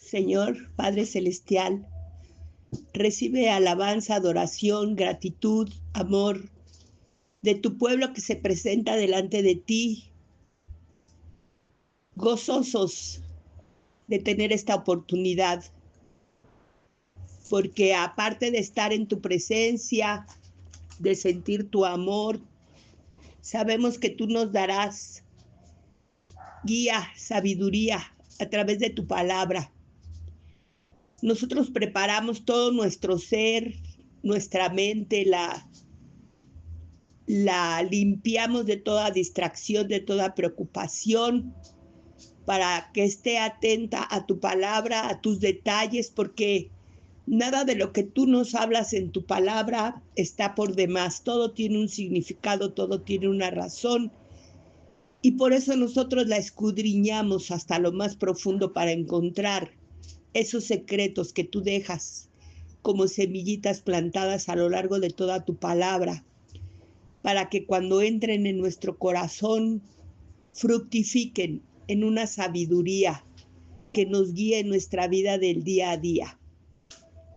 Señor Padre Celestial, recibe alabanza, adoración, gratitud, amor de tu pueblo que se presenta delante de ti, gozosos de tener esta oportunidad, porque aparte de estar en tu presencia, de sentir tu amor, sabemos que tú nos darás guía, sabiduría a través de tu palabra. Nosotros preparamos todo nuestro ser, nuestra mente, la limpiamos de toda distracción, de toda preocupación, para que esté atenta a tu palabra, a tus detalles, porque nada de lo que tú nos hablas en tu palabra está por demás. Todo tiene un significado, todo tiene una razón. Y por eso nosotros la escudriñamos hasta lo más profundo para encontrar esos secretos que tú dejas como semillitas plantadas a lo largo de toda tu palabra, para que cuando entren en nuestro corazón fructifiquen en una sabiduría que nos guíe en nuestra vida del día a día.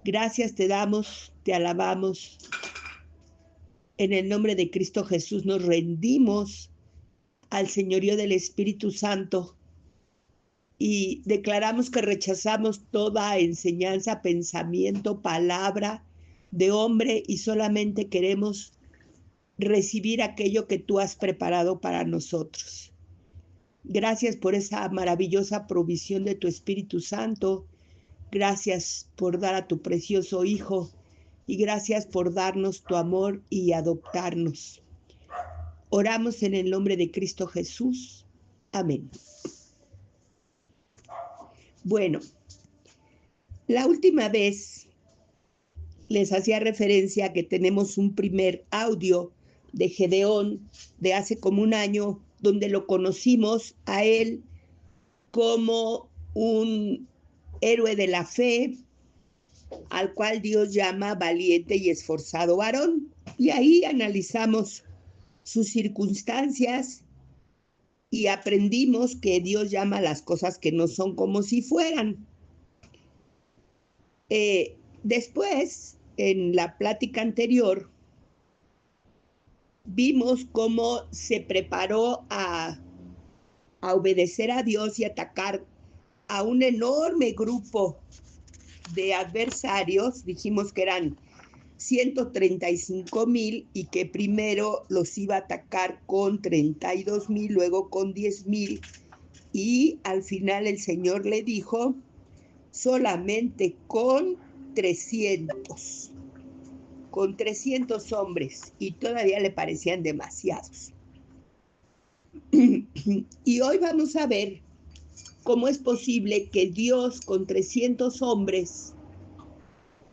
Gracias te damos, te alabamos. En el nombre de Cristo Jesús nos rendimos al señorío del Espíritu Santo y declaramos que rechazamos toda enseñanza, pensamiento, palabra de hombre y solamente queremos recibir aquello que tú has preparado para nosotros. Gracias por esa maravillosa provisión de tu Espíritu Santo. Gracias por dar a tu precioso Hijo y gracias por darnos tu amor y adoptarnos. Oramos en el nombre de Cristo Jesús. Amén. Bueno, la última vez les hacía referencia a que tenemos un primer audio de Gedeón de hace como un año, donde lo conocimos a él como un héroe de la fe, al cual Dios llama valiente y esforzado varón. Y ahí analizamos sus circunstancias y aprendimos que Dios llama las cosas que no son como si fueran. Después, en la plática anterior, vimos cómo se preparó a obedecer a Dios y atacar a un enorme grupo de adversarios. Dijimos que eran 135,000 y que primero los iba a atacar con 32,000, luego con 10,000 y al final el Señor le dijo solamente con 300 hombres, y todavía le parecían demasiados. Y hoy vamos a ver cómo es posible que Dios con 300 hombres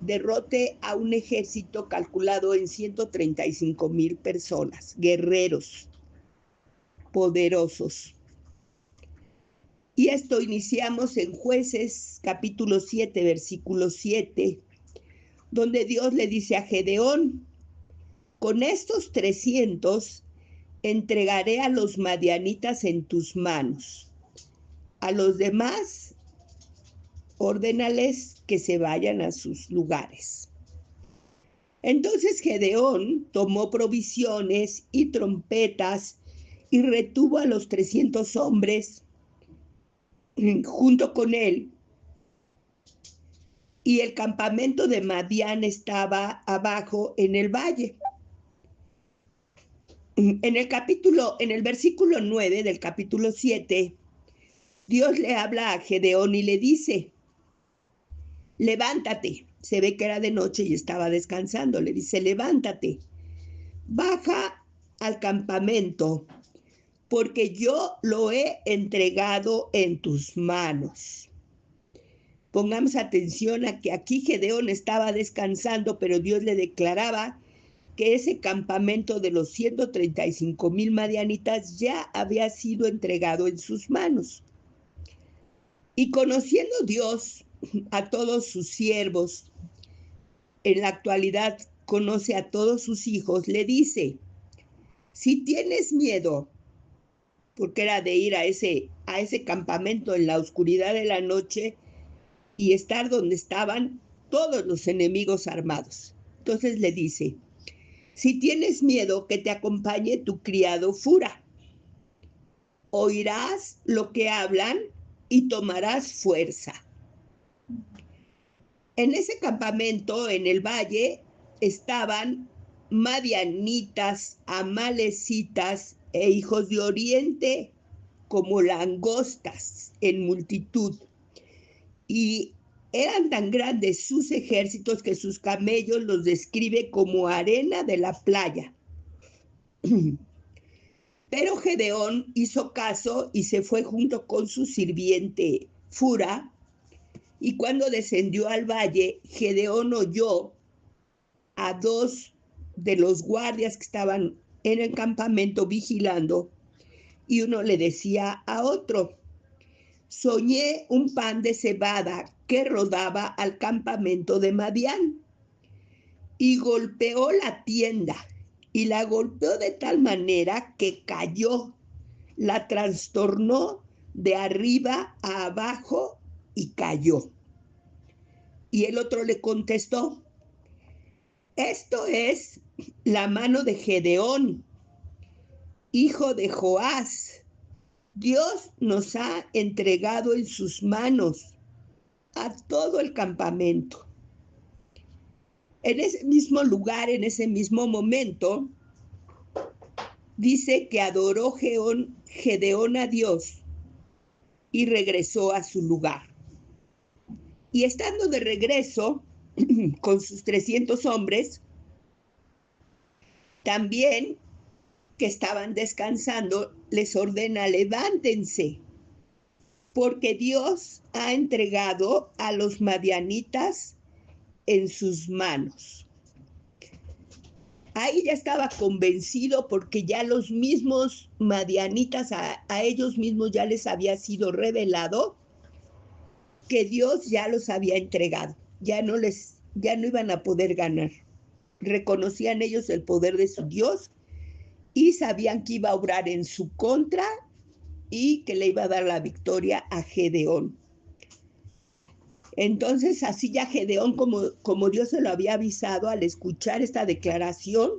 derrote a un ejército calculado en 135,000 personas, guerreros poderosos. Y esto iniciamos en Jueces capítulo 7, versículo 7, donde Dios le dice a Gedeón: con estos 300 entregaré a los madianitas en tus manos. A los demás, ordénales que se vayan a sus lugares. Entonces Gedeón tomó provisiones y trompetas y retuvo a los 300 hombres junto con él, y el campamento de Madián estaba abajo en el valle. En el versículo 9 del capítulo 7, Dios le habla a Gedeón y le dice: levántate. Se ve que era de noche y estaba descansando. Le dice: levántate, baja al campamento, porque yo lo he entregado en tus manos. Pongamos atención a que aquí Gedeón estaba descansando, pero Dios le declaraba que ese campamento de los 135,000 madianitas ya había sido entregado en sus manos. Y conociendo Dios a todos sus siervos, en la actualidad conoce a todos sus hijos, le dice: si tienes miedo, porque era de ir a ese campamento en la oscuridad de la noche, y estar donde estaban todos los enemigos armados. Entonces le dice, si tienes miedo, que te acompañe tu criado Fura. Oirás lo que hablan y tomarás fuerza. En ese campamento, en el valle, estaban madianitas, amalecitas e hijos de oriente, como langostas en multitud. Y eran tan grandes sus ejércitos que sus camellos los describe como arena de la playa. Pero Gedeón hizo caso y se fue junto con su sirviente Fura. Y cuando descendió al valle, Gedeón oyó a dos de los guardias que estaban en el campamento vigilando, y uno le decía a otro, soñé un pan de cebada que rodaba al campamento de Madián y golpeó la tienda, y la golpeó de tal manera que cayó, la trastornó de arriba a abajo y cayó. Y el otro le contestó, esto es la mano de Gedeón, hijo de Joás. Dios nos ha entregado en sus manos a todo el campamento. En ese mismo lugar, en ese mismo momento, dice que adoró Gedeón a Dios y regresó a su lugar. Y estando de regreso con sus 300 hombres, también que estaban descansando, les ordena, levántense, porque Dios ha entregado a los madianitas en sus manos. Ahí ya estaba convencido, porque ya los mismos madianitas, a ellos mismos ya les había sido revelado que Dios ya los había entregado, ya no iban a poder ganar. Reconocían ellos el poder de su Dios y sabían que iba a obrar en su contra y que le iba a dar la victoria a Gedeón. Entonces, así ya Gedeón, como Dios se lo había avisado, al escuchar esta declaración,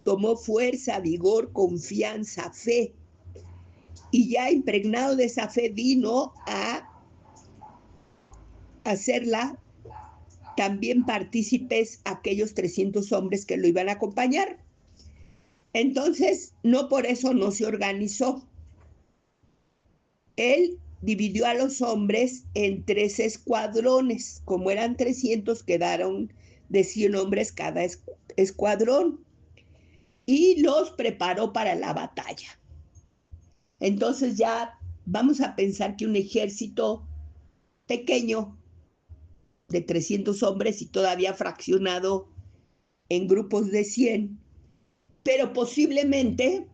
tomó fuerza, vigor, confianza, fe, y ya impregnado de esa fe vino a hacerla también partícipes aquellos 300 hombres que lo iban a acompañar. Entonces, no por eso no se organizó. Él dividió a los hombres en 3 escuadrones. Como eran 300, quedaron de 100 hombres cada escuadrón, y los preparó para la batalla. Entonces ya vamos a pensar que un ejército pequeño de 300 hombres y todavía fraccionado en grupos de 100, pero posiblemente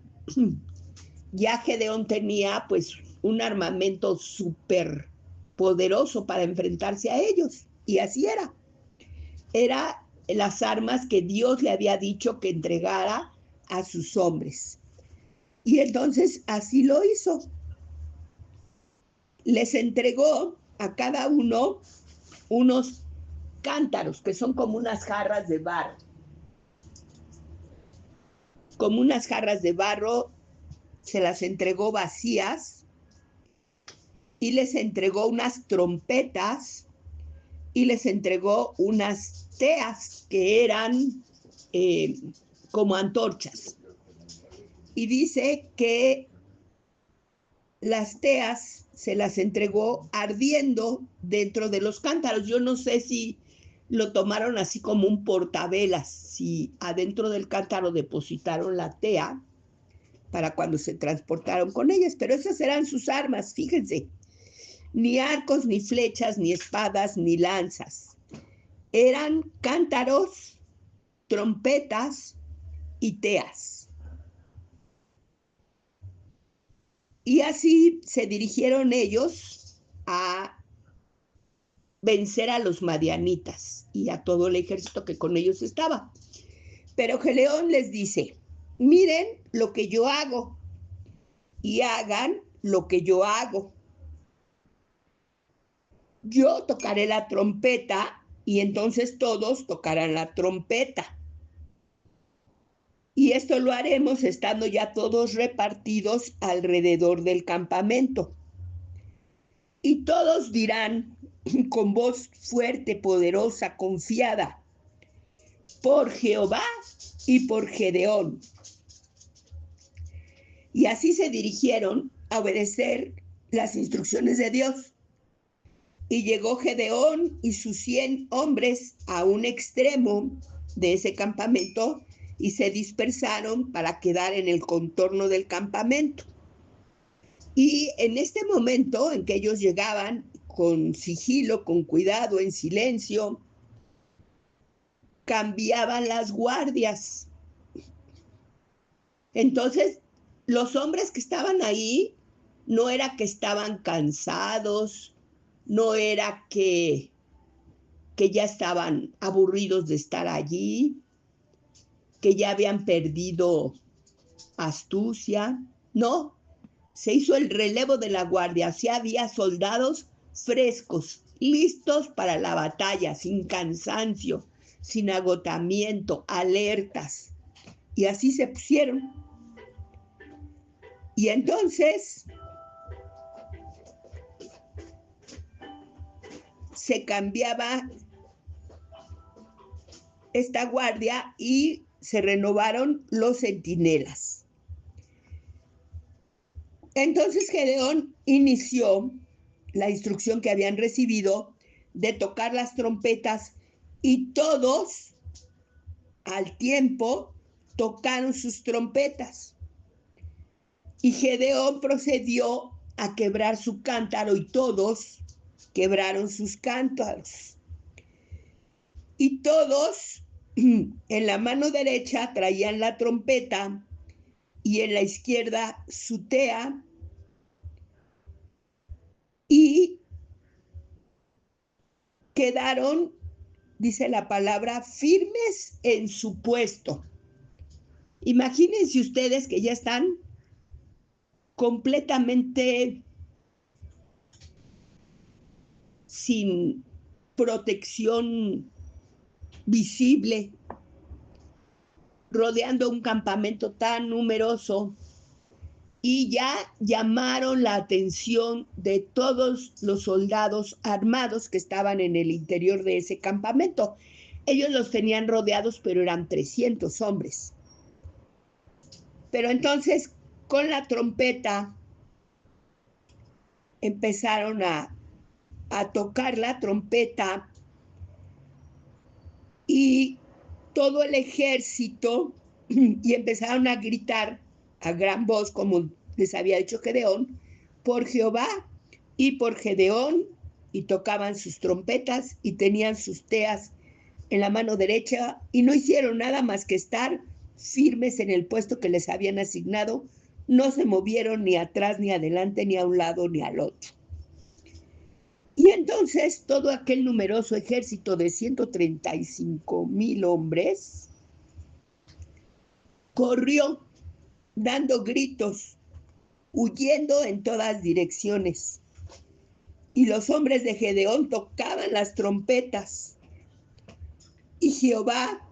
ya Gedeón tenía pues un armamento súper poderoso para enfrentarse a ellos, y así era. Era las armas que Dios le había dicho que entregara a sus hombres. Y entonces así lo hizo. Les entregó a cada uno unos cántaros, que son como unas jarras de barro. Como unas jarras de barro, se las entregó vacías, y les entregó unas trompetas, y les entregó unas teas que eran como antorchas. Y dice que las teas se las entregó ardiendo dentro de los cántaros. Yo no sé si lo tomaron así como un portavelas, si adentro del cántaro depositaron la tea para cuando se transportaron con ellas, pero esas eran sus armas, fíjense. Ni arcos, ni flechas, ni espadas, ni lanzas. Eran cántaros, trompetas y teas. Y así se dirigieron ellos a vencer a los madianitas y a todo el ejército que con ellos estaba. Pero Gedeón les dice, miren lo que yo hago y hagan lo que yo hago. yo tocaré la trompeta y entonces todos tocarán la trompeta. Y esto lo haremos estando ya todos repartidos alrededor del campamento. Y todos dirán con voz fuerte, poderosa, confiada, por Jehová y por Gedeón. Y así se dirigieron a obedecer las instrucciones de Dios. Y llegó Gedeón y sus 100 hombres a un extremo de ese campamento y se dispersaron para quedar en el contorno del campamento. Y en este momento en que ellos llegaban con sigilo, con cuidado, en silencio, cambiaban las guardias. Entonces, los hombres que estaban ahí no era que estaban cansados, no era que ya estaban aburridos de estar allí, que ya habían perdido astucia, no. Se hizo el relevo de la guardia, así había soldados frescos, listos para la batalla, sin cansancio, sin agotamiento, alertas. Y así se pusieron. Y entonces se cambiaba esta guardia y se renovaron los centinelas. Entonces Gedeón inició la instrucción que habían recibido de tocar las trompetas y todos al tiempo tocaron sus trompetas. Y Gedeón procedió a quebrar su cántaro y todos quebraron sus cántaros. Y todos en la mano derecha traían la trompeta y en la izquierda su tea, y quedaron, dice la palabra, firmes en su puesto. Imagínense ustedes que ya están completamente sin protección visible, rodeando un campamento tan numeroso, y ya llamaron la atención de todos los soldados armados que estaban en el interior de ese campamento. Ellos los tenían rodeados, pero eran 300 hombres. Pero entonces, con la trompeta, empezaron a tocar la trompeta y todo el ejército, y empezaron a gritar a gran voz, como les había dicho Gedeón, por Jehová y por Gedeón, y tocaban sus trompetas y tenían sus teas en la mano derecha y no hicieron nada más que estar firmes en el puesto que les habían asignado. No se movieron ni atrás, ni adelante, ni a un lado, ni al otro. Y entonces todo aquel numeroso ejército de 135,000 hombres corrió dando gritos, huyendo en todas direcciones. Y los hombres de Gedeón tocaban las trompetas. Y Jehová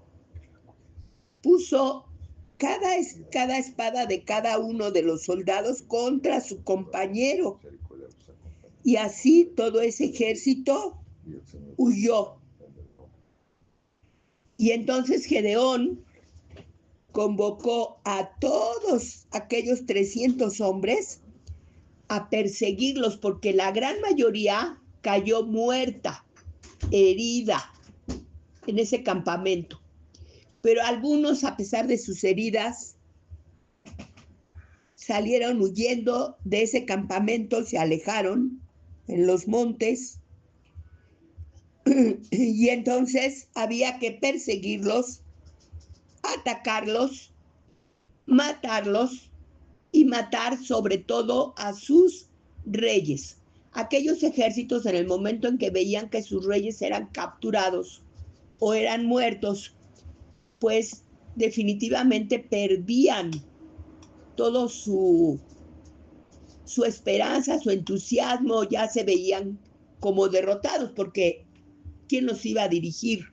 puso cada espada de cada uno de los soldados contra su compañero. Y así todo ese ejército huyó. Y entonces Gedeón convocó a todos aquellos 300 hombres a perseguirlos, porque la gran mayoría cayó muerta, herida en ese campamento. Pero algunos, a pesar de sus heridas, salieron huyendo de ese campamento, se alejaron en los montes, y entonces había que perseguirlos, atacarlos, matarlos y matar sobre todo a sus reyes. Aquellos ejércitos, en el momento en que veían que sus reyes eran capturados o eran muertos, pues definitivamente perdían todo su esperanza, su entusiasmo, ya se veían como derrotados, porque ¿quién los iba a dirigir?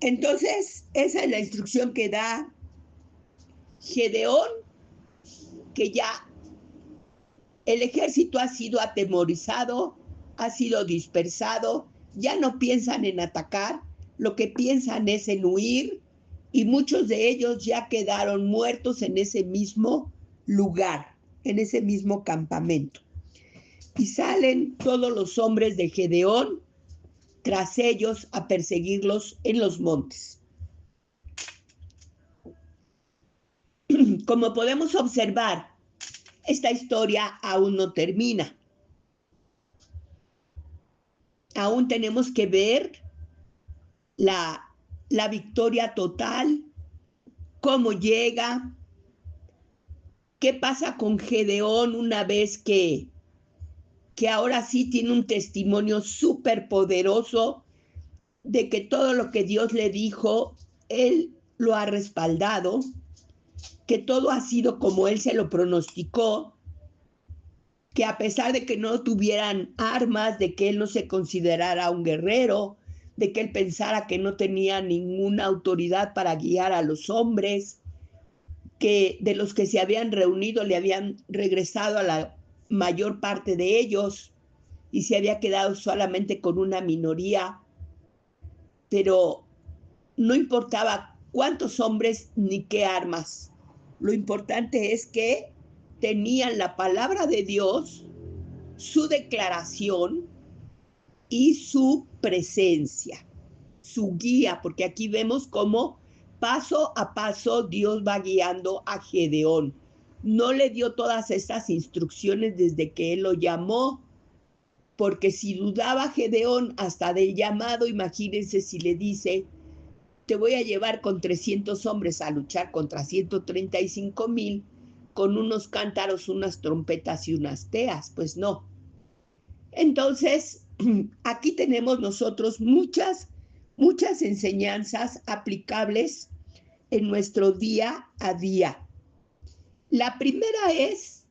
Entonces, esa es la instrucción que da Gedeón, que ya el ejército ha sido atemorizado, ha sido dispersado, ya no piensan en atacar, lo que piensan es en huir, y muchos de ellos ya quedaron muertos en ese mismo lugar, en ese mismo campamento. Y salen todos los hombres de Gedeón tras ellos a perseguirlos en los montes. Como podemos observar, esta historia aún no termina. Aún tenemos que ver la victoria total, cómo llega, qué pasa con Gedeón una vez que ahora sí tiene un testimonio súper poderoso de que todo lo que Dios le dijo, él lo ha respaldado, que todo ha sido como él se lo pronosticó, que a pesar de que no tuvieran armas, de que él no se considerara un guerrero, de que él pensara que no tenía ninguna autoridad para guiar a los hombres, que de los que se habían reunido le habían regresado a la mayor parte de ellos y se había quedado solamente con una minoría, pero no importaba cuántos hombres ni qué armas. Lo importante es que tenían la palabra de Dios, su declaración y su presencia, su guía, porque aquí vemos cómo paso a paso Dios va guiando a Gedeón. No le dio todas estas instrucciones desde que él lo llamó, porque si dudaba Gedeón hasta del llamado, imagínense si le dice, te voy a llevar con 300 hombres a luchar contra 135,000 con unos cántaros, unas trompetas y unas teas. Pues no. Entonces, aquí tenemos nosotros muchas enseñanzas aplicables en nuestro día a día. La primera es,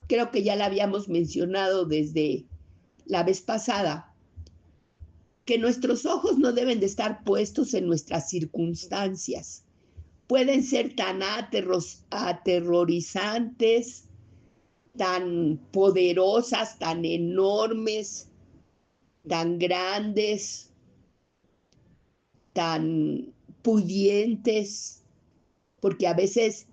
creo que ya la habíamos mencionado desde la vez pasada, que nuestros ojos no deben de estar puestos en nuestras circunstancias. Pueden ser tan aterrorizantes, tan poderosas, tan enormes, tan grandes, tan pudientes, porque a veces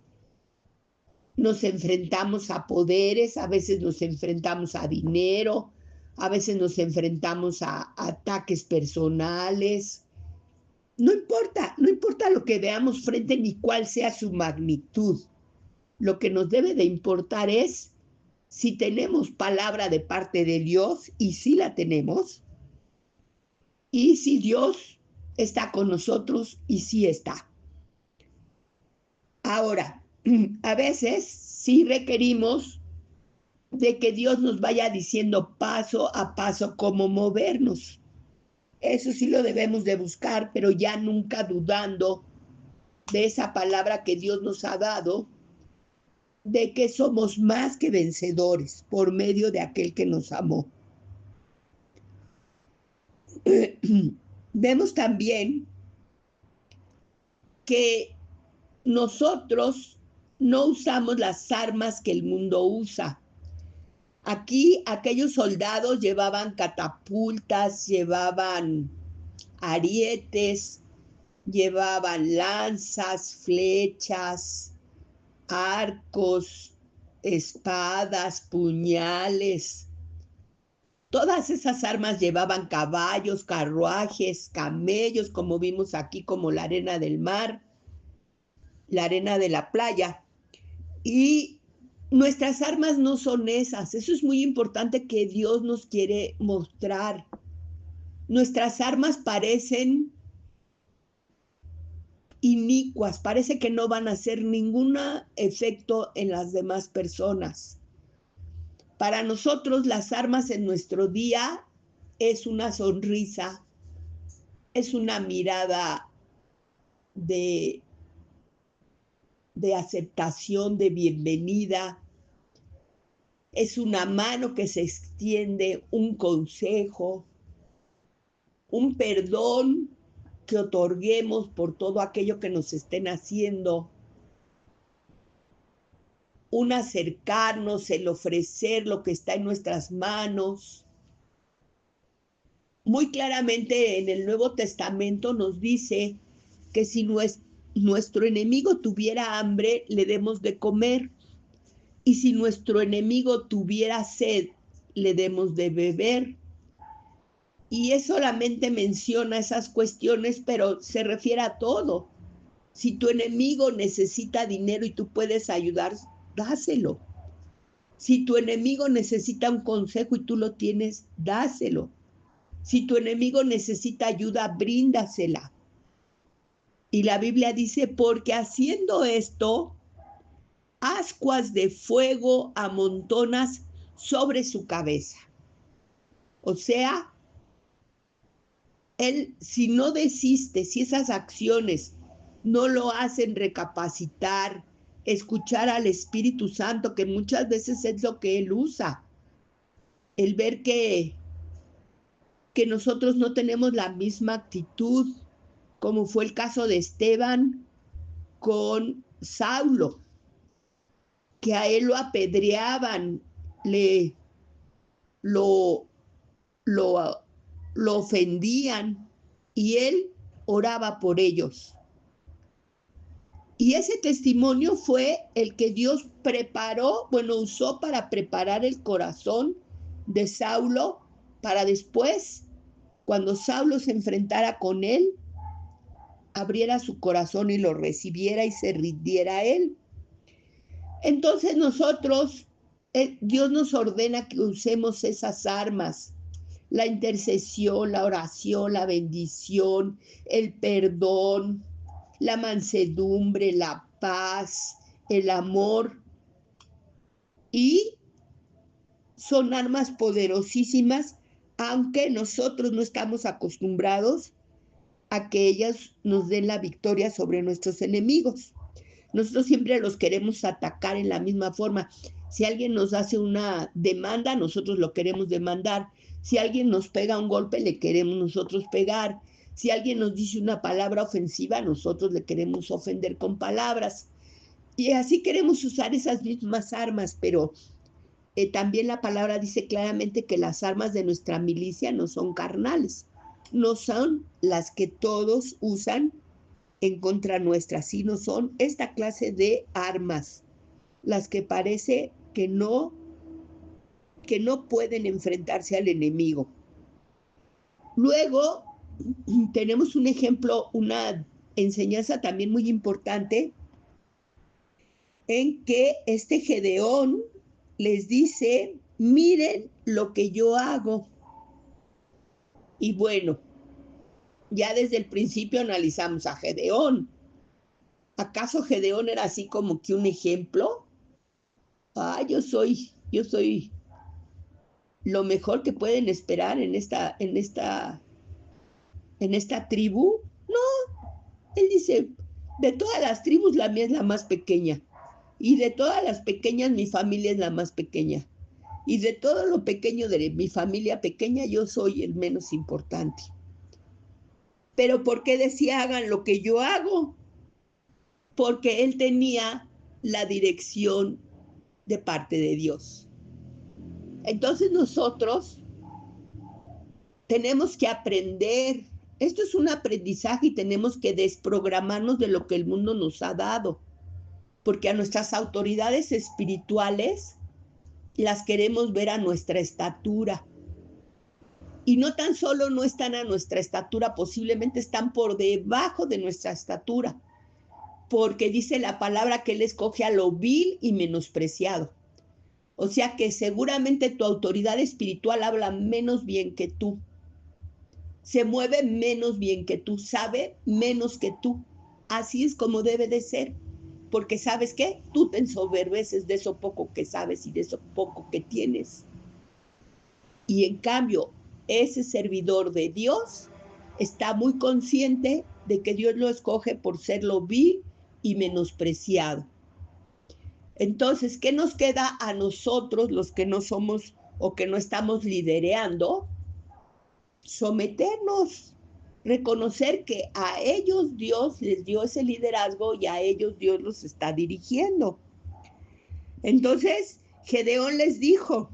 nos enfrentamos a poderes, a veces nos enfrentamos a dinero, a veces nos enfrentamos a ataques personales. No importa, no importa lo que veamos frente ni cuál sea su magnitud. Lo que nos debe de importar es si tenemos palabra de parte de Dios, y si la tenemos, y si Dios está con nosotros, y si está. Ahora, a veces sí requerimos de que Dios nos vaya diciendo paso a paso cómo movernos. Eso sí lo debemos de buscar, pero ya nunca dudando de esa palabra que Dios nos ha dado, de que somos más que vencedores por medio de aquel que nos amó. Vemos también que nosotros no usamos las armas que el mundo usa. Aquí aquellos soldados llevaban catapultas, llevaban arietes, llevaban lanzas, flechas, arcos, espadas, puñales. Todas esas armas llevaban caballos, carruajes, camellos, como vimos aquí, como la arena del mar, la arena de la playa. Y nuestras armas no son esas. Eso es muy importante que Dios nos quiere mostrar. Nuestras armas parecen inicuas, parece que no van a hacer ningún efecto en las demás personas. Para nosotros las armas en nuestro día es una sonrisa, es una mirada de aceptación, de bienvenida, es una mano que se extiende, un consejo, un perdón que otorguemos por todo aquello que nos estén haciendo, un acercarnos, el ofrecer lo que está en nuestras manos. Muy claramente en el Nuevo Testamento nos dice que si nuestro enemigo tuviera hambre, le demos de comer. Y si nuestro enemigo tuviera sed, le demos de beber. Y él solamente menciona esas cuestiones, pero se refiere a todo. Si tu enemigo necesita dinero y tú puedes ayudar, dáselo. Si tu enemigo necesita un consejo y tú lo tienes, dáselo. Si tu enemigo necesita ayuda, bríndasela. Y la Biblia dice, porque haciendo esto, ascuas de fuego amontonas sobre su cabeza. O sea, él, si no desiste, si esas acciones no lo hacen recapacitar, escuchar al Espíritu Santo, que muchas veces es lo que él usa, el ver que nosotros no tenemos la misma actitud, como fue el caso de Esteban con Saulo, que a él lo apedreaban, lo, lo, lo ofendían y él oraba por ellos. Y ese testimonio fue el que Dios preparó, usó para preparar el corazón de Saulo para después, cuando Saulo se enfrentara con él, abriera su corazón y lo recibiera y se rindiera a él. Entonces nosotros, Dios nos ordena que usemos esas armas, la intercesión, la oración, la bendición, el perdón, la mansedumbre, la paz, el amor. Y son armas poderosísimas, aunque nosotros no estamos acostumbrados a que ellas nos den la victoria sobre nuestros enemigos. Nosotros siempre los queremos atacar en la misma forma. Si alguien nos hace una demanda, nosotros lo queremos demandar. Si alguien nos pega un golpe, le queremos nosotros pegar. Si alguien nos dice una palabra ofensiva, nosotros le queremos ofender con palabras. Y así queremos usar esas mismas armas, pero también la palabra dice claramente que las armas de nuestra milicia no son carnales, no son las que todos usan en contra nuestra, sino son esta clase de armas, las que parece que no pueden enfrentarse al enemigo. Luego tenemos un ejemplo, una enseñanza también muy importante, en que este Gedeón les dice, miren lo que yo hago. Y bueno, ya desde el principio analizamos a Gedeón. ¿Acaso Gedeón era así como que un ejemplo? Yo soy lo mejor que pueden esperar en esta tribu. No, él dice, de todas las tribus la mía es la más pequeña. Y de todas las pequeñas mi familia es la más pequeña. Y de todo lo pequeño de mi familia pequeña yo soy el menos importante. Pero ¿por qué decía hagan lo que yo hago? Porque él tenía la dirección de parte de Dios. Entonces nosotros tenemos que aprender. Esto es un aprendizaje y tenemos que desprogramarnos de lo que el mundo nos ha dado. Porque a nuestras autoridades espirituales las queremos ver a nuestra estatura. Y no tan solo no están a nuestra estatura, posiblemente están por debajo de nuestra estatura. Porque dice la palabra que él escoge a lo vil y menospreciado. O sea que seguramente tu autoridad espiritual habla menos bien que tú. Se mueve menos bien que tú, sabe menos que tú. Así es como debe de ser. Porque ¿sabes qué? Tú te ensoberbeces de eso poco que sabes y de eso poco que tienes. Y en cambio, ese servidor de Dios está muy consciente de que Dios lo escoge por ser lo vil y menospreciado. Entonces, ¿qué nos queda a nosotros, los que no somos o que no estamos liderando? Someternos, reconocer que a ellos Dios les dio ese liderazgo y a ellos Dios los está dirigiendo. Entonces, Gedeón les dijo,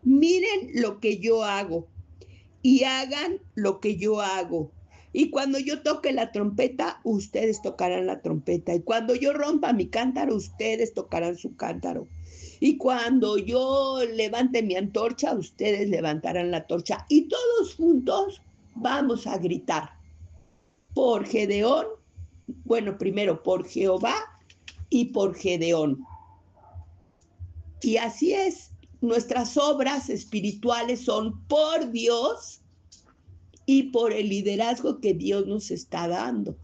miren lo que yo hago y hagan lo que yo hago. Y cuando yo toque la trompeta, ustedes tocarán la trompeta. Y cuando yo rompa mi cántaro, ustedes tocarán su cántaro. Y cuando yo levante mi antorcha, ustedes levantarán la antorcha. Y todos juntos vamos a gritar por Gedeón, bueno, primero por Jehová y por Gedeón. Y así es, nuestras obras espirituales son por Dios y por el liderazgo que Dios nos está dando,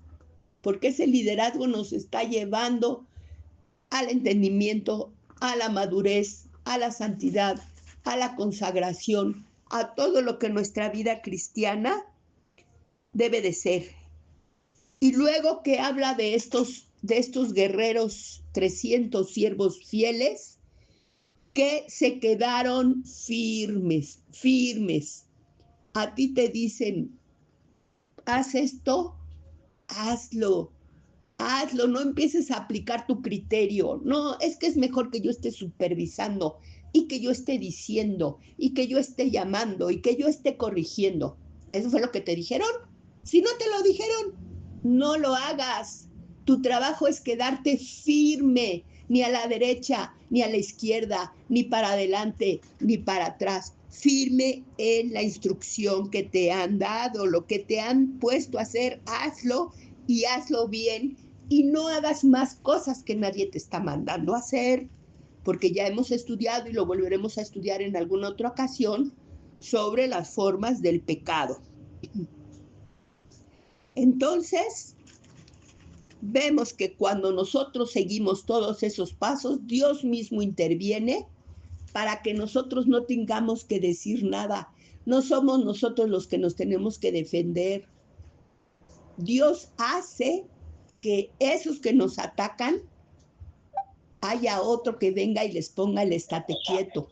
porque ese liderazgo nos está llevando al entendimiento, a la madurez, a la santidad, a la consagración, a todo lo que nuestra vida cristiana debe de ser. Y luego que habla de estos guerreros, 300 siervos fieles, que se quedaron firmes. A ti te dicen, haz esto, hazlo, no empieces a aplicar tu criterio. No, es que es mejor que yo esté supervisando y que yo esté diciendo y que yo esté llamando y que yo esté corrigiendo. ¿Eso fue lo que te dijeron? Si no te lo dijeron, no lo hagas. Tu trabajo es quedarte firme, ni a la derecha, ni a la izquierda, ni para adelante, ni para atrás. Firme en la instrucción que te han dado, lo que te han puesto a hacer, hazlo y hazlo bien y no hagas más cosas que nadie te está mandando a hacer, porque ya hemos estudiado y lo volveremos a estudiar en alguna otra ocasión sobre las formas del pecado. Entonces, vemos que cuando nosotros seguimos todos esos pasos, Dios mismo interviene para que nosotros no tengamos que decir nada. No somos nosotros los que nos tenemos que defender. Dios hace que esos que nos atacan, haya otro que venga y les ponga el estate quieto.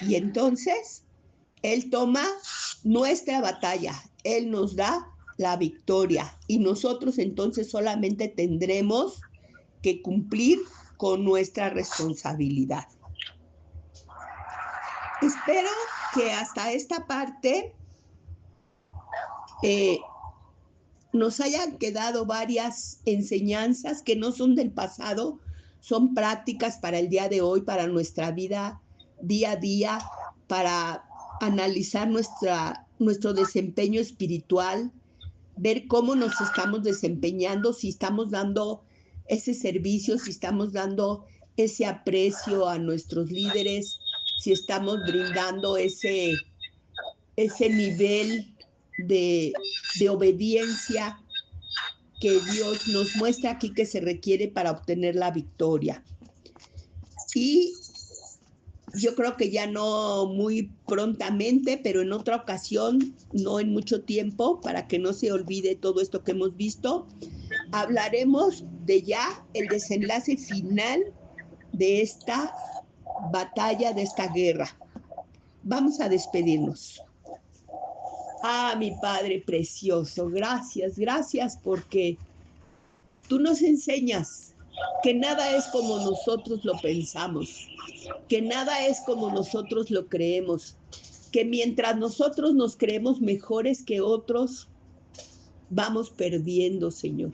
Y entonces, Él toma nuestra batalla, Él nos da la victoria y nosotros entonces solamente tendremos que cumplir con nuestra responsabilidad. Espero que hasta esta parte nos hayan quedado varias enseñanzas que no son del pasado, son prácticas para el día de hoy, para nuestra vida día a día, para analizar nuestro desempeño espiritual, ver cómo nos estamos desempeñando, si estamos dando ese servicio, si estamos dando ese aprecio a nuestros líderes, si estamos brindando ese nivel de obediencia que Dios nos muestra aquí que se requiere para obtener la victoria. Y yo creo que ya no muy prontamente, pero en otra ocasión, no en mucho tiempo, para que no se olvide todo esto que hemos visto, hablaremos de ya el desenlace final de esta batalla, de esta guerra. Vamos a despedirnos. Mi Padre precioso, gracias porque tú nos enseñas que nada es como nosotros lo pensamos, que nada es como nosotros lo creemos, que mientras nosotros nos creemos mejores que otros, vamos perdiendo, Señor,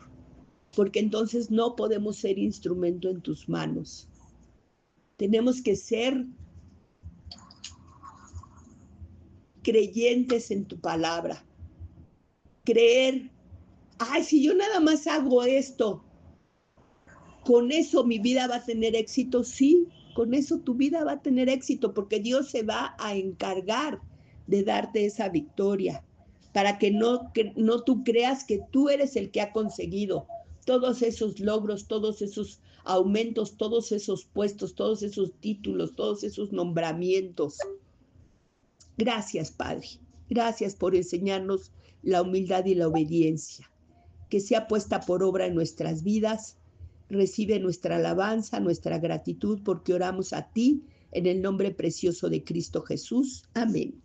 porque entonces no podemos ser instrumento en tus manos. Tenemos que ser creyentes en tu palabra, creer, si yo nada más hago esto, con eso mi vida va a tener éxito. Sí, con eso tu vida va a tener éxito, porque Dios se va a encargar de darte esa victoria, para que no tú creas que tú eres el que ha conseguido todos esos logros, todos esos aumentos, todos esos puestos, todos esos títulos, todos esos nombramientos. Gracias, Padre. Gracias por enseñarnos la humildad y la obediencia, que sea puesta por obra en nuestras vidas. recibe nuestra alabanza, nuestra gratitud, porque oramos a ti en el nombre precioso de Cristo Jesús. Amén.